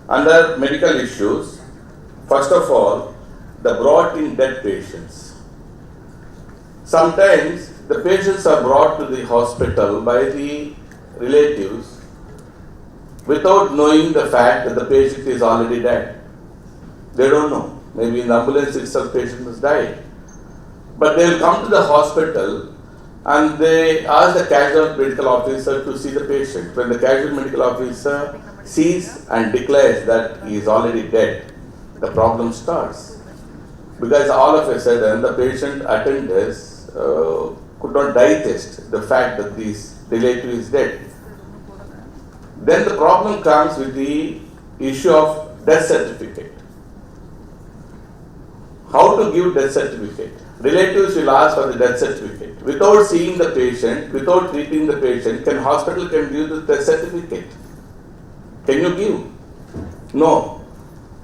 Under medical issues, first of all, the brought in dead patients. Sometimes the patients are brought to the hospital by the relatives without knowing the fact that the patient is already dead. They don't know. Maybe in the ambulance itself patient has died. But they will come to the hospital and they ask the casual medical officer to see the patient. When the casual medical officer sees and declares that he is already dead, the problem starts. Because all of a sudden the patient attenders could not digest the fact that this relative is dead. Then the problem comes with the issue of death certificate. How to give death certificate? Relatives will ask for the death certificate. Without seeing the patient, without treating the patient, hospital can give the death certificate? Can you give? No.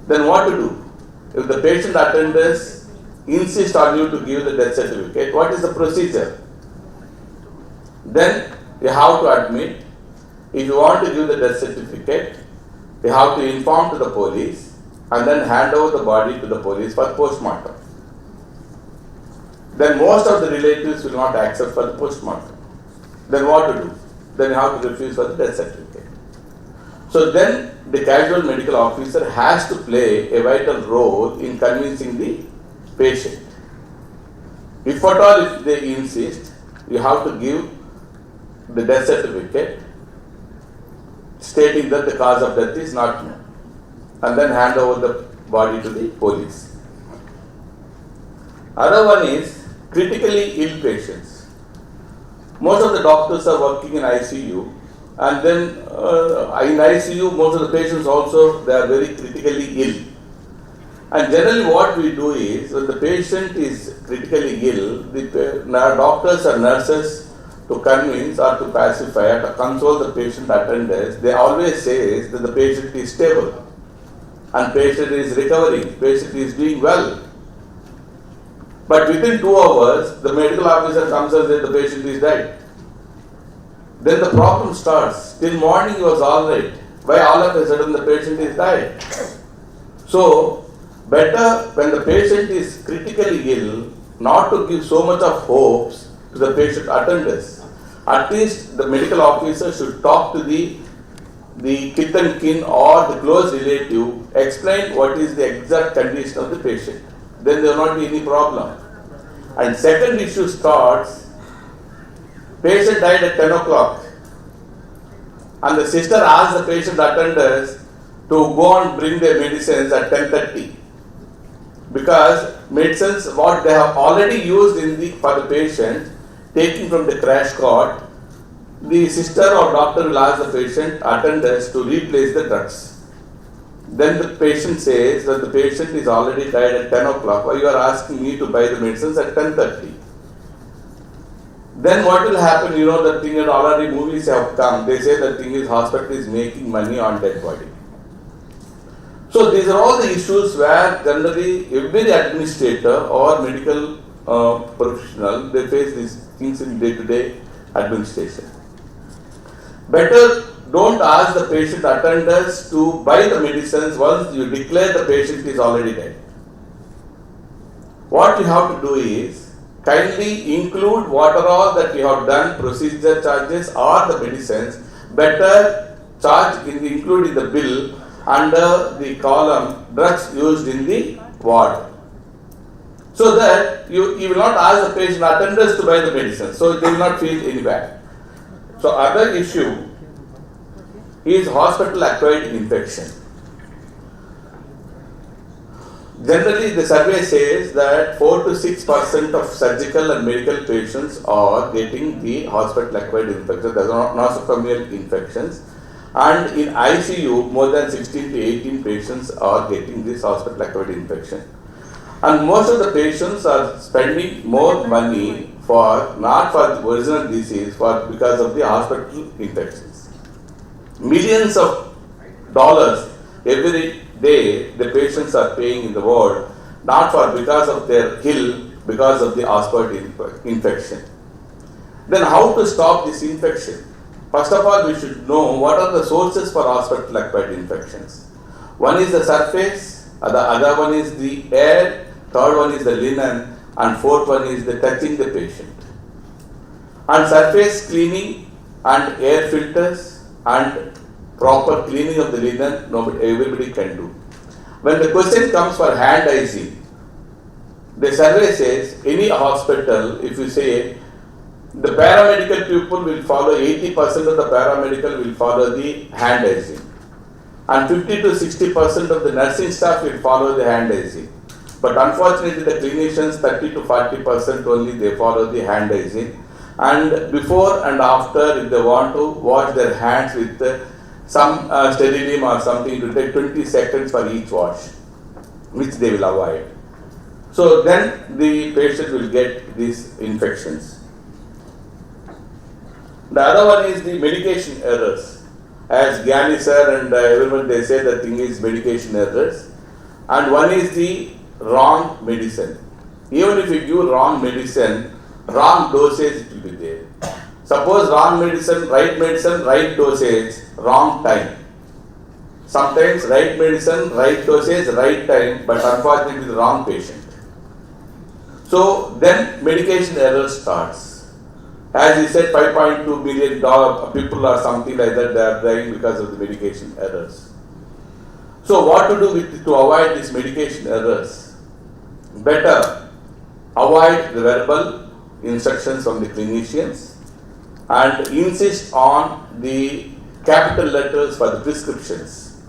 Then what to do? If the patient attenders insist on you to give the death certificate, what is the procedure? Then you have to admit, if you want to give the death certificate, you have to inform to the police and then hand over the body to the police for post-mortem. Then most of the relatives will not accept for the post-mortem. Then what to do? Then you have to refuse for the death certificate. So then the casual medical officer has to play a vital role in convincing the patient. If at all if they insist, you have to give the death certificate stating that the cause of death is not known, and then hand over the body to the police. Other one is critically ill patients. Most of the doctors are working in ICU, and then in ICU most of the patients also they are very critically ill. And generally what we do is when the patient is critically ill, the doctors or nurses to convince or to pacify or to console the patient attenders, they always say that the patient is stable and patient is recovering, patient is doing well. But within 2 hours, the medical officer comes and says the patient is dead. Then the problem starts. Till morning he was alright. Why all of a sudden the patient is died? So, better when the patient is critically ill, not to give so much of hopes to the patient attenders. At least the medical officer should talk to the kith and kin or the close relative, explain what is the exact condition of the patient. Then there will not be any problem. And second issue starts, patient died at 10 o'clock and the sister asked the patient attenders to go and bring their medicines at 10:30. Because medicines what they have already used for the patient, taking from the crash cot, the sister or doctor will ask the patient attenders to replace the drugs. Then the patient says that the patient is already died at 10 o'clock. Why you are asking me to buy the medicines at 10:30? Then what will happen? You know the thing that already movies have come. They say the thing is hospital is making money on dead body. So these are all the issues where generally every administrator or medical professional, they face these things in day-to-day administration. Better don't ask the patient attenders to buy the medicines once you declare the patient is already dead. What you have to do is kindly include what are all that you have done, procedure charges or the medicines, better charge include in the bill under the column drugs used in the ward. So that you will not ask the patient attenders to buy the medicine, so they will not feel any bad. So other issue is hospital acquired infection. Generally the survey says that 4 to 6% of surgical and medical patients are getting the hospital acquired infection, that are nosocomial infections, and in ICU more than 16 to 18 patients are getting this hospital acquired infection. And most of the patients are spending more money not for the original disease, because of the hospital infections. Millions of dollars every day the patients are paying in the world, not because of their ill, because of the hospital infection. Then how to stop this infection? First of all, we should know what are the sources for hospital acquired infections. One is the surface, the other one is the air, third one is the linen, and fourth one is the touching the patient. And surface cleaning and air filters and proper cleaning of the linen, everybody can do. When the question comes for hand hygiene, the survey says any hospital, if you say the paramedical people will follow 80% of the paramedical will follow the hand hygiene, and 50 to 60% of the nursing staff will follow the hand hygiene. But unfortunately, the clinicians 30 to 40% only they follow the hand hygiene. And before and after, if they want to wash their hands with some sterilium or something, to take 20 seconds for each wash, which they will avoid. So then the patient will get these infections. The other one is the medication errors. As Gyani sir and everyone they say the thing is medication errors. And one is the wrong medicine. Even if you give wrong medicine, wrong dosage it will be there. Suppose wrong medicine, right dosage, wrong time. Sometimes right medicine, right dosage, right time, but unfortunately the wrong patient. So then medication error starts. As you said, 5.2 million people or something like that, they are dying because of the medication errors. So what to do to avoid these medication errors? Better avoid the verbal instructions from the clinicians and insist on the capital letters for the prescriptions.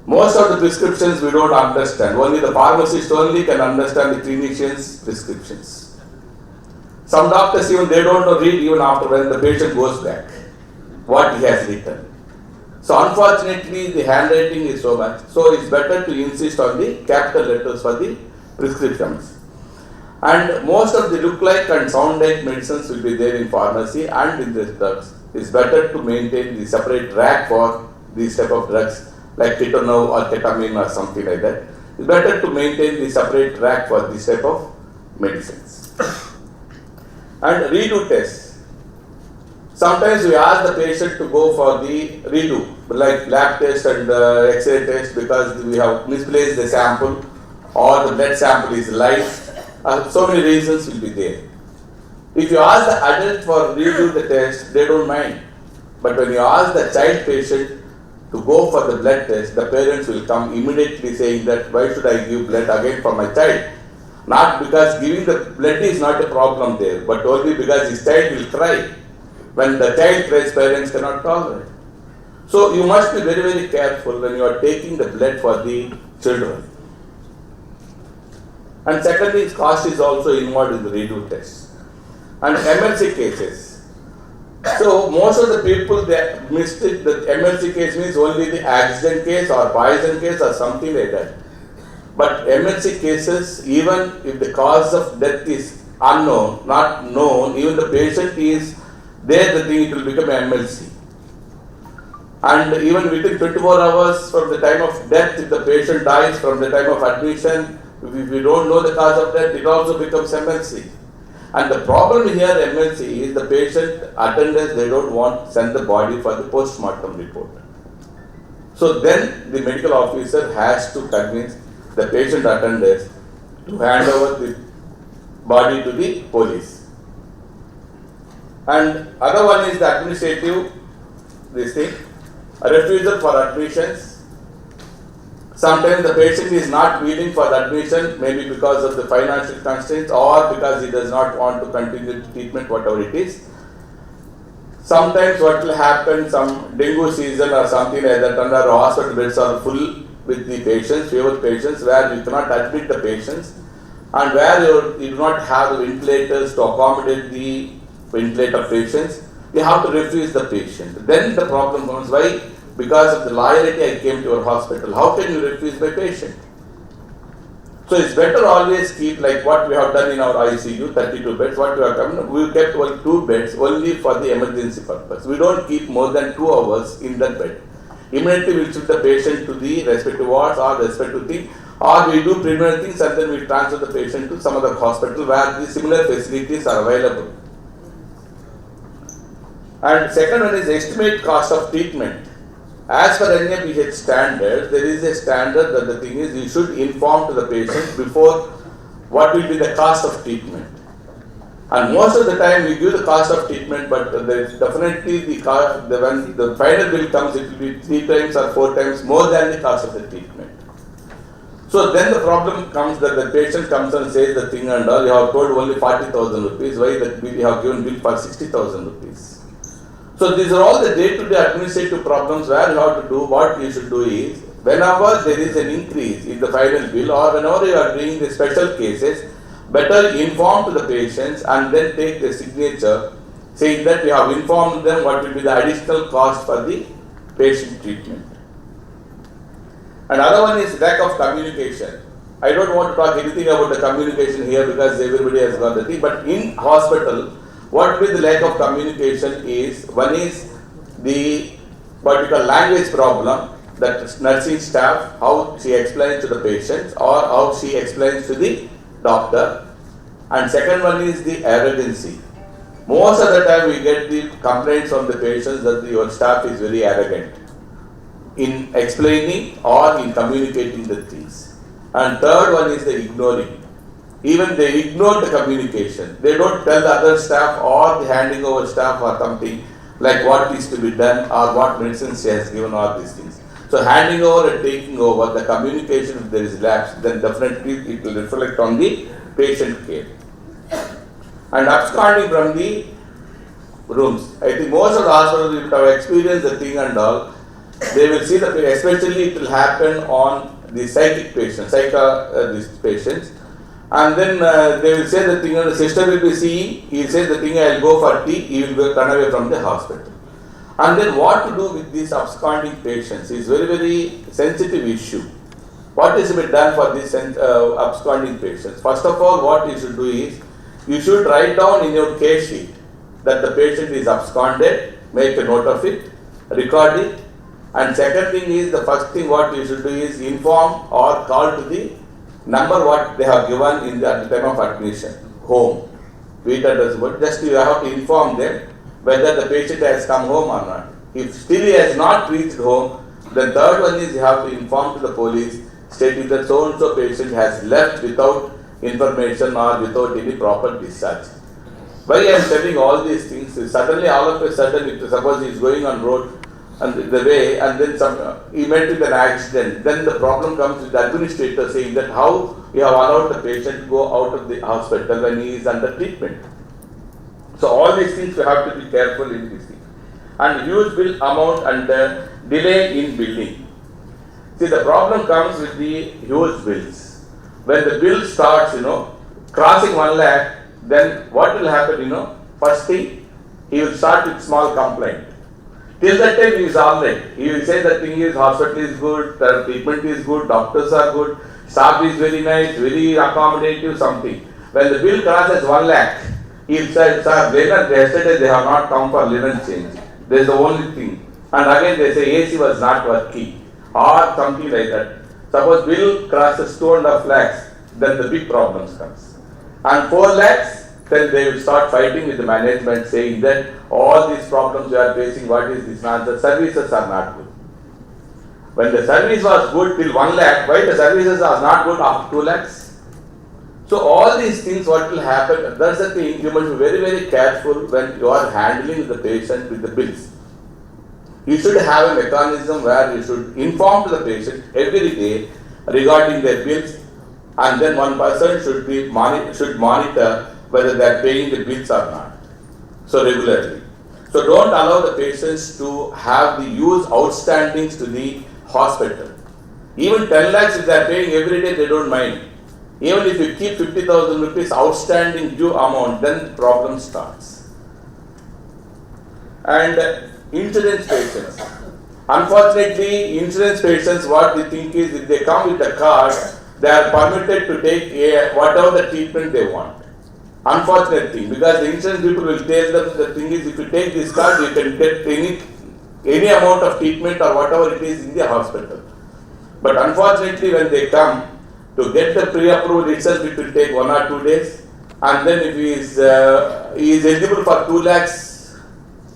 Most of the prescriptions we don't understand. Only the pharmacist only can understand the clinician's prescriptions. Some doctors even they don't read even after when the patient goes back what he has written. So unfortunately the handwriting is so much. So it's better to insist on the capital letters for the prescriptions. And most of the look-like and sound-like medicines will be there in pharmacy and in the drugs. It's better to maintain the separate rack for these type of drugs like ketonol or ketamine or something like that. It's better to maintain the separate rack for this type of medicines. And redo tests. Sometimes we ask the patient to go for the redo, like lab test and X-ray test because we have misplaced the sample or the blood sample is light. So many reasons will be there. If you ask the adult for redo the test, they don't mind. But when you ask the child patient to go for the blood test, the parents will come immediately saying that why should I give blood again for my child? Not because giving the blood is not a problem there, but only because his child will cry. When the child cries, parents cannot tolerate. So you must be very, very careful when you are taking the blood for the children. And secondly, cost is also involved in the redo test. And MLC cases. So most of the people they mistake that MLC case means only the accident case or poison case or something like that. But MLC cases, even if the cause of death is unknown, not known, even the patient is there, the thing it will become MLC. And even within 24 hours from the time of death, if the patient dies from the time of admission, if we don't know the cause of death, it also becomes MLC. And the problem here, MLC, is the patient attendants, they don't want to send the body for the post-mortem report. So then the medical officer has to convince the patient attendants to hand over the body to the police. And other one is the administrative, this thing, a refusal for admissions. Sometimes the patient is not willing for the admission, maybe because of the financial constraints or because he does not want to continue the treatment, whatever it is. Sometimes what will happen, some dengue season or something like that, and our hospital beds are full with the patients, fever patients, where you cannot admit the patients and where you do not have ventilators to accommodate the ventilator patients, you have to refuse the patient. Then the problem comes, why? Because of the loyalty I came to your hospital. How can you refuse my patient? So it's better always keep like what we have done in our ICU, 32 beds, what we have done, we kept only 2 beds only for the emergency purpose. We don't keep more than 2 hours in that bed. Immediately we shift the patient to the respective wards or respective thing, or we do preliminary things and then we transfer the patient to some other hospital where the similar facilities are available. And second one is estimate cost of treatment. as per NABH standard, there is a standard that the thing is you should inform to the patient before what will be the cost of treatment. And most of the time we give the cost of treatment, but there is definitely the cost, when the final bill comes, it will be 3 times or 4 times more than the cost of the treatment. So then the problem comes that the patient comes and says the thing and all, you have told only 40,000 rupees, why that you have given bill for 60,000 rupees. So these are all the day-to-day administrative problems where you have to do, what you should do is, whenever there is an increase in the final bill or whenever you are doing the special cases, better inform to the patients and then take the signature saying that you have informed them what will be the additional cost for the patient treatment. Another one is lack of communication. I don't want to talk anything about the communication here because everybody has got the thing, but in hospital, what will be the lack of communication is, one is the particular language problem, that nursing staff, how she explains to the patients or how she explains to the doctor. And second one is the arrogancy. Most of the time we get the complaints from the patients that your staff is very arrogant in explaining or in communicating the things. And third one is the ignoring. Even they ignore the communication. They don't tell the other staff or the handing over staff or something like what is to be done or what medicine she has given, all these things. So handing over and taking over, the communication, if there is lapse, then definitely it will reflect on the patient care. And absconding from the rooms. I think most of the hospitals will have experienced the thing and all. They will see that, especially it will happen on the psychic patients, these patients. And then they will say the thing, and the sister will be seeing, he will say the thing, I will go for tea, he will run away from the hospital. And then what to do with these absconding patients is very, very sensitive issue. What is to be done for these absconding patients? First of all, what you should do is, you should write down in your case sheet that the patient is absconded, make a note of it, record it. And second thing is, the first thing what you should do is inform or call to the number what they have given in at the time of admission, home, street address, but just you have to inform them whether the patient has come home or not. If still he has not reached home, the third one is you have to inform to the police stating that so and so patient has left without information or without any proper discharge. Why I am telling all these things is suddenly all of a sudden, if suppose he is going on road and the way and then he met with an accident, then the problem comes with the administrator saying that how you have allowed the patient to go out of the hospital when he is under treatment. So all these things we have to be careful in this thing. And huge bill amount and delay in billing. See, the problem comes with the huge bills. When the bill starts, crossing 1 lakh, then what will happen, first thing, he will start with small complaint. Till that time he is alright. He will say that thing is, hospital is good, the treatment is good, doctors are good, staff is very nice, very accommodative, something. When the bill crosses 1 lakh, he will say, sir, yesterday they have not come for linen change. That is the only thing. And again they say AC was not working or something like that. Suppose bill crosses 2.5 lakhs, then the big problems comes. And 4 lakhs, then they will start fighting with the management saying that all these problems you are facing, what is this nonsense, services are not good. When the service was good till 1 lakh, why the services are not good after 2 lakhs? So all these things what will happen, that's the thing, you must be very, very careful when you are handling the patient with the bills. You should have a mechanism where you should inform to the patient every day regarding their bills, and then one person should monitor whether they are paying the bills or not. So regularly. So don't allow the patients to have the huge outstandings to the hospital. Even 10 lakhs if they are paying every day, they don't mind. Even if you keep 50,000 rupees outstanding due amount, then the problem starts. And insurance patients. Unfortunately, insurance patients, what they think is if they come with a card, they are permitted to take whatever the treatment they want. Unfortunate thing, because the insurance people will tell them the thing is if you take this card, you can get any amount of treatment or whatever it is in the hospital. But unfortunately, when they come to get the pre-approval itself, it will take 1 or 2 days. And then if he is eligible for 2 lakhs,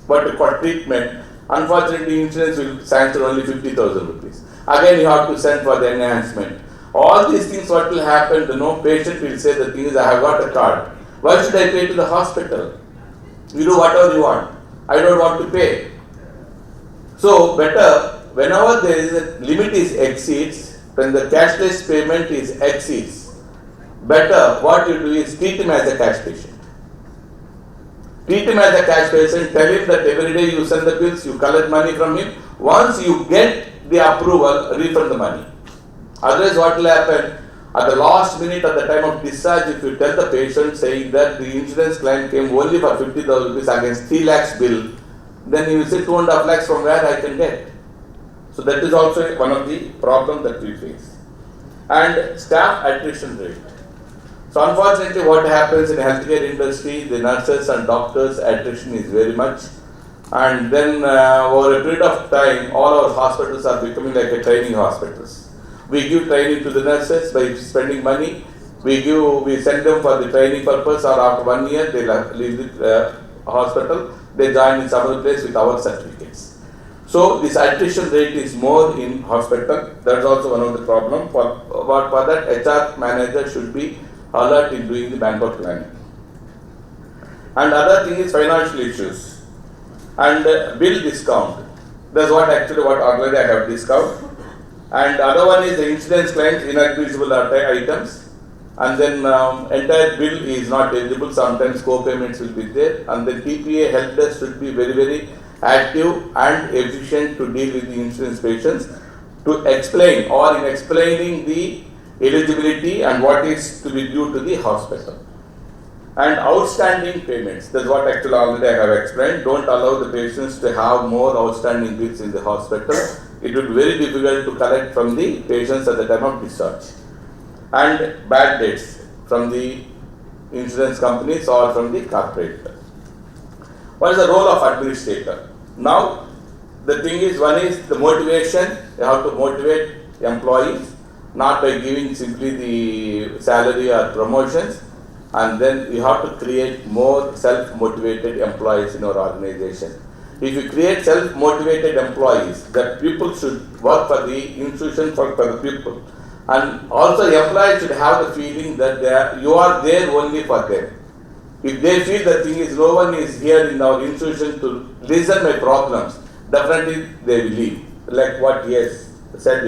but for treatment, Unfortunately, insurance will sanction only 50,000 rupees. Again, you have to send for the enhancement. All these things, what will happen, patient will say, the thing is, I have got a card. Why should I pay to the hospital? You do whatever you want. I don't want to pay. So, better, whenever there is a limit is exceeds, when the cashless payment is exceeds, better what you do is treat him as a cash patient. Treat him as a cash patient, tell him that every day you send the bills, you collect money from him. Once you get the approval, refund the money. Otherwise, what will happen? At the last minute, at the time of discharge, if you tell the patient saying that the insurance claim came only for 50,000 rupees against 3 lakhs bill, then you will say 2.5 lakhs from where I can get. So that is also one of the problems that we face. And staff attrition rate. So unfortunately, what happens in the healthcare industry, the nurses and doctors attrition is very much. And then over a period of time, all our hospitals are becoming like a training hospitals. We give training to the nurses by spending money. We send them for the training purpose, or after 1 year they leave the hospital. They join in some other place with our certificates. So this attrition rate is more in hospital. That is also one of the problem. For that, HR manager should be alert in doing the manpower planning. And other thing is financial issues and bill discount. That's what already I have discount. And other one is the insurance claims, inadmissible items, and then entire bill is not eligible. Sometimes co-payments will be there, and the TPA help desk should be very, very active and efficient to deal with the insurance patients, to explain or in explaining the eligibility and what is to be due to the hospital. And outstanding payments, that's what already I have explained. Don't allow the patients to have more outstanding bills in the hospital. It will be very difficult to collect from the patients at the time of discharge. And bad debts from the insurance companies or from the corporate. What is the role of administrator? Now, the thing is, one is the motivation. You have to motivate employees, not by giving simply the salary or promotions. And then you have to create more self-motivated employees in our organization. If you create self-motivated employees, that people should work for the institution, for the people. And also the employees should have the feeling that you are there only for them. If they feel the thing is no one is here in our institution to listen my problems, definitely they will leave. Like what he has said,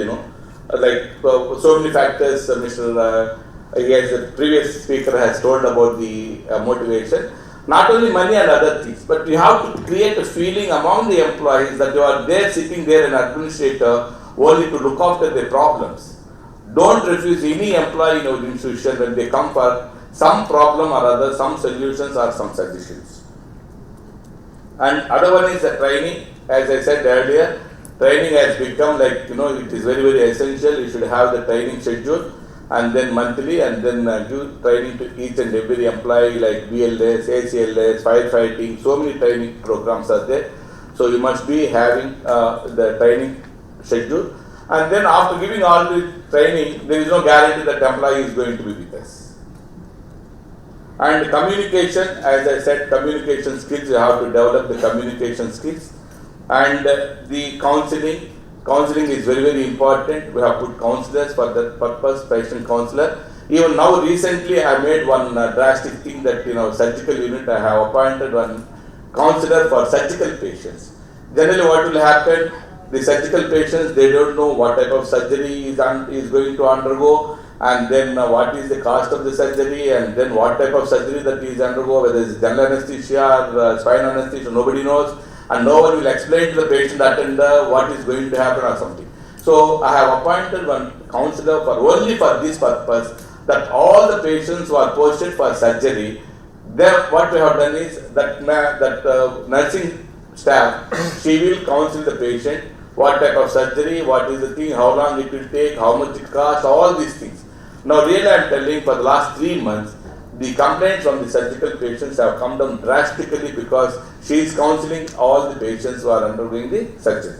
so many factors, the previous speaker has told about the motivation. Not only money and other things, but you have to create a feeling among the employees that you are there sitting there an administrator only to look after their problems. Don't refuse any employee in our institution when they come for some problem or other, some solutions or some suggestions. And other one is the training. As I said earlier, training has become it is very, very essential. You should have the training schedule, and then monthly, and then give training to each and every employee, like BLS, ACLS, firefighting. So many training programs are there. So you must be having the training schedule. And then after giving all the training, there is no guarantee that employee is going to be with us. And communication, as I said, communication skills, you have to develop the communication skills. And the counseling. Counseling is very, very important. We have put counselors for that purpose, patient counselor. Even now recently I made one drastic thing that surgical unit, I have appointed one counselor for surgical patients. Generally what will happen, the surgical patients, they don't know what type of surgery is going to undergo, and then what is the cost of the surgery, and then what type of surgery that is undergo, whether it's general anesthesia or spine anesthesia, nobody knows. And no one will explain to the patient attender what is going to happen or something. So I have appointed one counselor only for this purpose, that all the patients who are posted for surgery, what we have done is that nursing staff, she will counsel the patient, what type of surgery, what is the thing, how long it will take, how much it costs, all these things. Now really I am telling, for the last 3 months, the complaints from the surgical patients have come down drastically because she is counseling all the patients who are undergoing the surgery.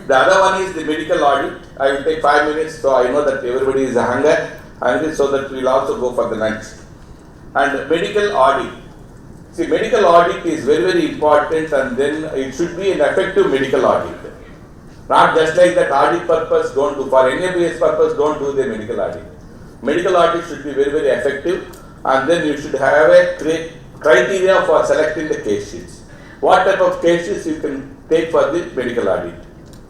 The other one is the medical audit. I will take 5 minutes, so I know that everybody is hungry, so that we will also go for the lunch. And medical audit. See, medical audit is very, very important, and then it should be an effective medical audit. Not just like that audit purpose, don't do. For NABS purpose, don't do the medical audit. Medical audit should be very, very effective, and then you should have a criteria for selecting the case sheets. What type of case sheets you can take for the medical audit?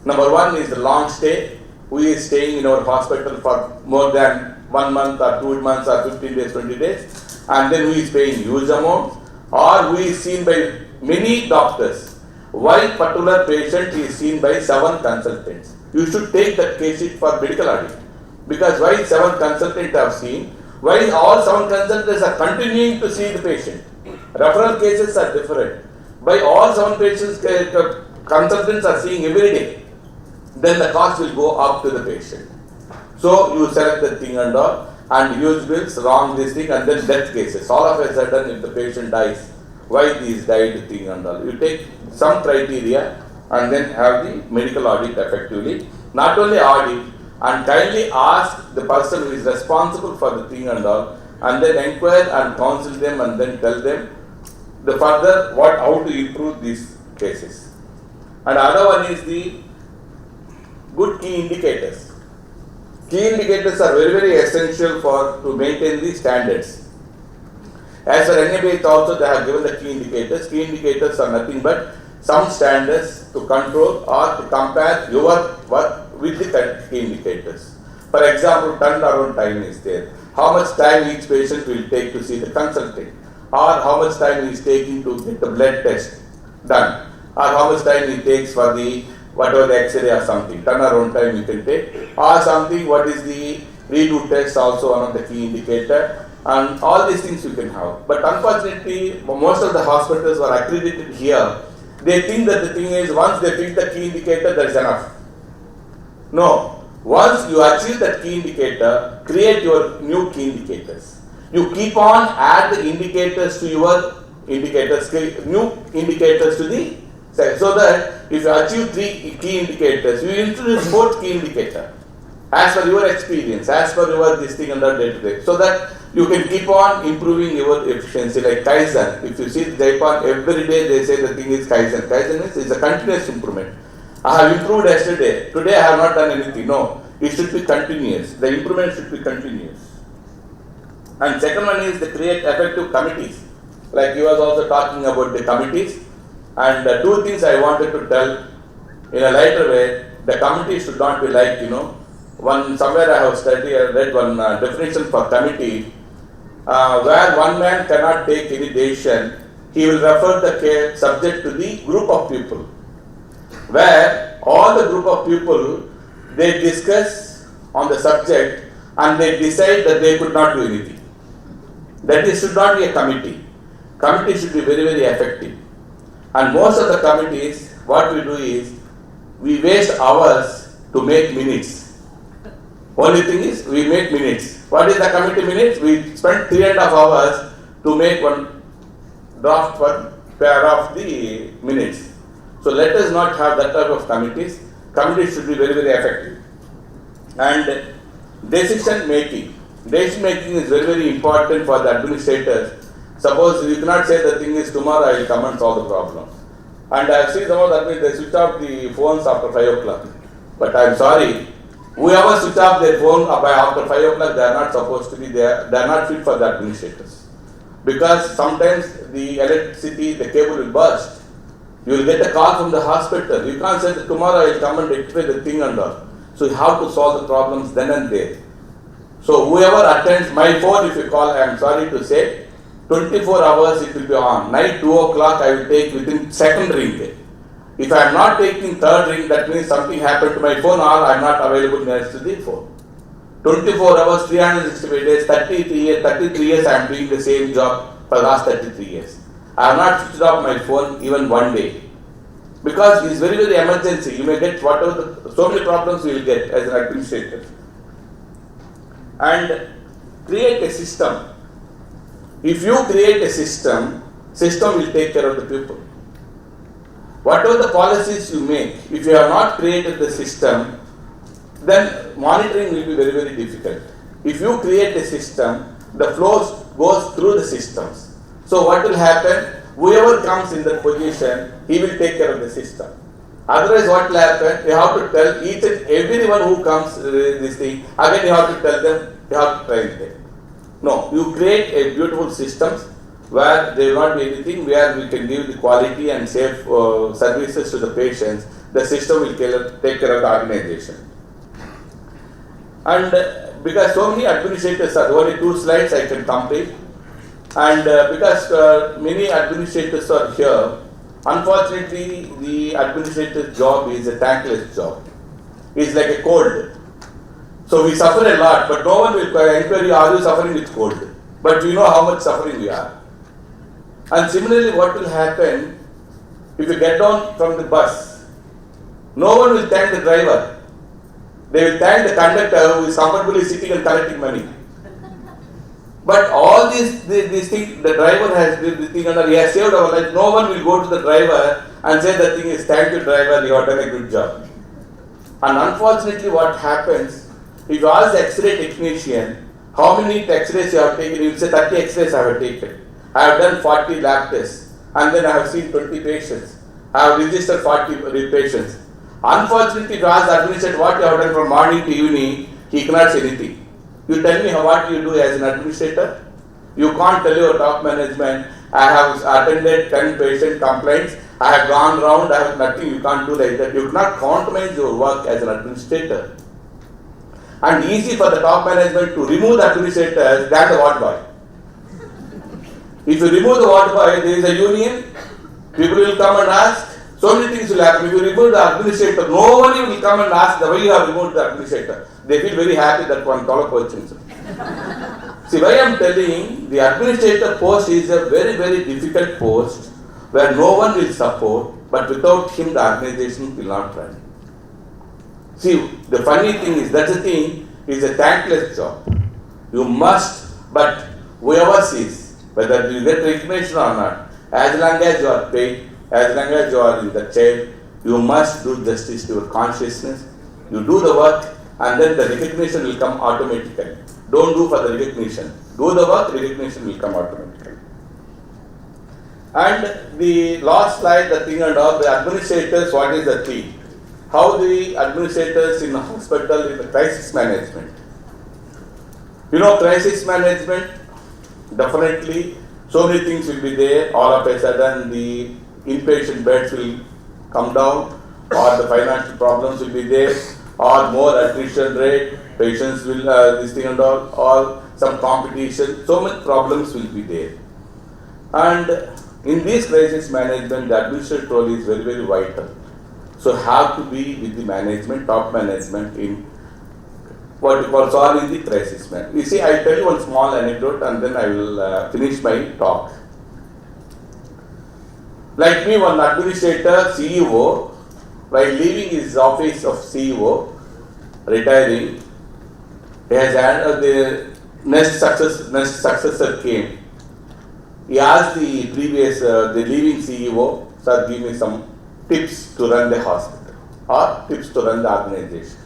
Number one is the long stay. Who is staying in our hospital for more than 1 month or 2 months or 15 days, 20 days, and then who is paying huge amounts, or who is seen by many doctors. Why particular patient is seen by 7 consultants? You should take that case sheet for medical audit. Because why 7 consultants have seen? Why all 7 consultants are continuing to see the patient? Referral cases are different. By all 7 patients, consultants are seeing every day. Then the cost will go up to the patient. So you select the thing and all, and huge bills, wrong this thing, and then death cases. All of a sudden, if the patient dies, why these died thing and all. You take some criteria and then have the medical audit effectively. Not only audit, and kindly ask the person who is responsible for the thing and all, and then inquire and counsel them and then tell them the further how to improve these cases. And other one is the good key indicators. Key indicators are very, very essential to maintain the standards. As for NABH also, they have given the key indicators. Key indicators are nothing but some standards to control or to compare your work with the key indicators. For example, turnaround time is there. How much time each patient will take to see the consultant, or how much time he is taking to get the blood test done, or how much time it takes for the whatever the X-ray or something. Turnaround time you can take, or something. What is the redo test? Also one of the key indicator, and all these things you can have. But unfortunately, most of the hospitals are accredited here. They think that the thing is once they pick the key indicator, that is enough. No. Once you achieve that key indicator, create your new key indicators. You keep on add the indicators to your indicators, new indicators to the, so that if you achieve 3 key indicators, you introduce 4th key indicator as per your experience, as per your this thing under day to day, so that you can keep on improving your efficiency. Like Kaizen, if you see Japan, every day they say the thing is Kaizen. Kaizen means it's a continuous improvement. I have improved yesterday, today I have not done anything. No, it should be continuous. The improvement should be continuous. And second one is to create effective committees. Like you was also talking about the committees. And 2 things I wanted to tell in a lighter way. The committee should not be like, somewhere I have read one definition for committee, where one man cannot take any decision, he will refer the case subject to the group of people, where all the group of people, they discuss on the subject and they decide that they could not do anything. That should not be a committee. Committee should be very, very effective. And most of the committees, what we do is, we waste hours to make minutes. Only thing is, we make minutes. What is the committee minutes? We spend 3.5 hours to make one draft, one pair of the minutes. So let us not have that type of committees. Committees should be very, very effective. And decision making. Decision making is very, very important for the administrators. Suppose you cannot say the thing is tomorrow I will come and solve the problem. And I have seen some of that means they switch off the phones after 5 o'clock. But I am sorry, whoever switch off their phone by after 5 o'clock, they are not supposed to be there. They are not fit for the administrators. Because sometimes the electricity, the cable will burst. You will get a call from the hospital. You can't say that tomorrow I will come and rectify the thing and all. So you have to solve the problems then and there. So whoever attends my phone, if you call, I am sorry to say, 24 hours it will be on. Night 2 o'clock I will take within second ring. If I am not taking third ring, that means something happened to my phone or I am not available next to the phone. 24 hours, 365 days, 33 years I am doing the same job for the last 33 years. I have not switched off my phone even one day. Because it is very, very emergency. You may get so many problems you will get as an administrator. And create a system. If you create a system will take care of the people. Whatever the policies you make, if you have not created the system, then monitoring will be very, very difficult. If you create a system, the flows goes through the systems. So what will happen? whoever comes in that position, he will take care of the system. Otherwise, what will happen? You have to tell each and everyone who comes this thing. Again, you have to tell them. You have to train them. No, you create a beautiful systems where there will not be anything, where we can give the quality and safe services to the patients. The system will take care of the organization. And because so many administrators are, only 2 slides I can complete. And because many administrators are here, unfortunately, the administrator's job is a thankless job. It's like a cold. So we suffer a lot, but no one will inquire, are you suffering with cold? But we know how much suffering we are. And similarly, what will happen if you get down from the bus? No one will thank the driver. They will thank the conductor who is comfortably sitting and collecting money. But all these things, the driver has the thing under, he has saved our life. No one will go to the driver and say the thing is, thank you driver, you have done a good job. And unfortunately what happens, if you ask the X-ray technician, how many X-rays you have taken, he will say 30 X-rays I have taken. I have done 40 lab tests and then I have seen 20 patients. I have registered 40 patients. Unfortunately, if you ask the administrator what you have done from morning to evening, he cannot say anything. You tell me what you do as an administrator. You can't tell your top management, I have attended 10 patient complaints, I have gone round, I have nothing, you can't do like that. You cannot compromise your work as an administrator. And easy for the top management to remove the administrators than the ward boy. If you remove the ward boy, there is a union, people will come and ask, so many things will happen. If you remove the administrator, nobody will come and ask the way you have removed the administrator. They feel very happy that one follow questions. See, why I am telling, the administrator post is a very, very difficult post where no one will support, but without him the organization will not run. See, the funny thing is, that's the thing, is a thankless job. You must, but whoever sees, whether you get recognition or not, as long as you are paid, as long as you are in the chair, you must do justice to your consciousness. You do the work and then the recognition will come automatically. Don't do for the recognition. Do the work, recognition will come automatically. And the last slide, the thing and all, the administrators, what is the thing? How the administrators in the hospital in the crisis management. You know, crisis management, definitely, so many things will be there. All of a sudden, the inpatient beds will come down, or the financial problems will be there, or more attrition rate, patients will, this thing and all, or some competition, so many problems will be there. And in this crisis management, the administrative role is very, very vital. So have to be with the management, top management in what you call solving the crisis management. You see, I tell you one small anecdote and then I will finish my talk. Like me, one administrator, CEO, while leaving his office of CEO, retiring, he has had the next successor came. He asked the previous, the leaving CEO, sir, give me some tips to run the hospital or tips to run the organization.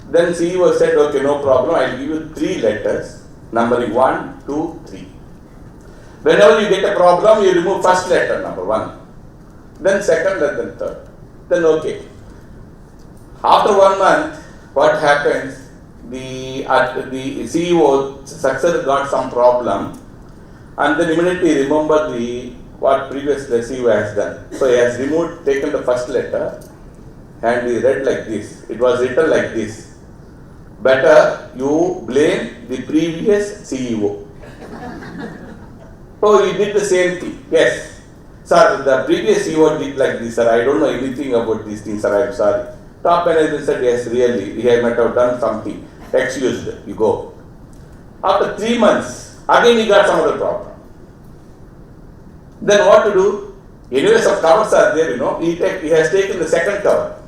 Then CEO said, okay, no problem, I will give you 3 letters, numbering 1, 2, 3. Whenever you get a problem, you remove first letter, number 1. Then second, and then third. Then okay. After 1 month, what happens? The CEO successor got some problem, and then immediately remember what previous the CEO has done. So he has removed, taken the first letter, and he read like this. It was written like this. Better you blame the previous CEO. So he did the same thing. Yes. Sir, the previous CEO did like this, sir. I don't know anything about these things, sir. I am sorry. Top management said, yes, really, he might have done something. Excused, you go. After 3 months, again he got some other problem. Then what to do? Anyway, some covers are there, you know. He has taken the second cover.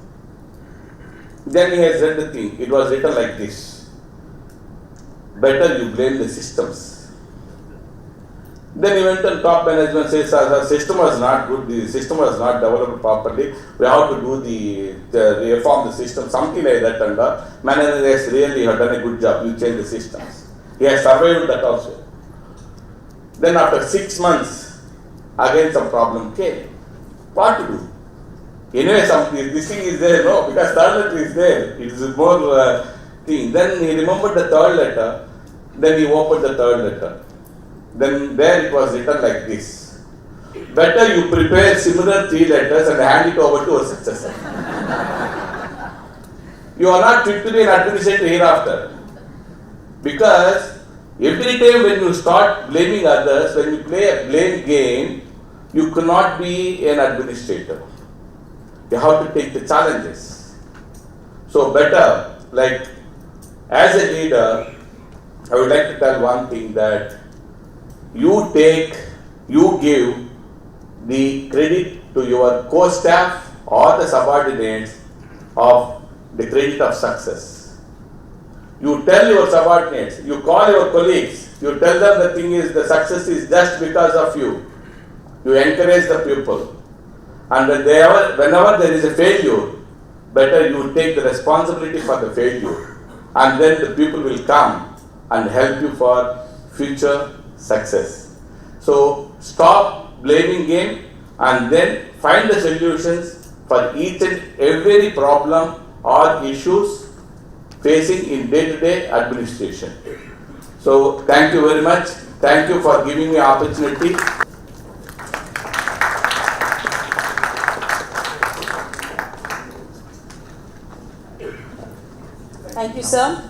Then he has read the thing. It was written like this. Better you blame the systems. Then he went and top management says, the system was not good, the system was not developed properly, we have to do the reform the system, something like that, and manager has really have done a good job, you change the systems. He has survived that also. Then after 6 months, again some problem came. What to do? Anyway, this thing is there, no, because third letter is there. It is more thing. Then he remembered the third letter. Then he opened the third letter. Then there it was written like this: better you prepare similar 3 letters and hand it over to a successor. You are not fit to be an administrator hereafter. Because every time when you start blaming others, when you play a blame game, you cannot be an administrator. You have to take the challenges. So better, like as a leader, I would like to tell one thing, that you give the credit to your co-staff or the subordinates of the credit of success. You tell your subordinates, you call your colleagues, you tell them the thing is the success is just because of you. You encourage the people. And whenever there is a failure, better you take the responsibility for the failure. And then the people will come and help you for future success. So stop blaming game and then find the solutions for each and every problem or issues facing in day-to-day administration. So thank you very much. Thank you for giving me opportunity. Thank you, sir.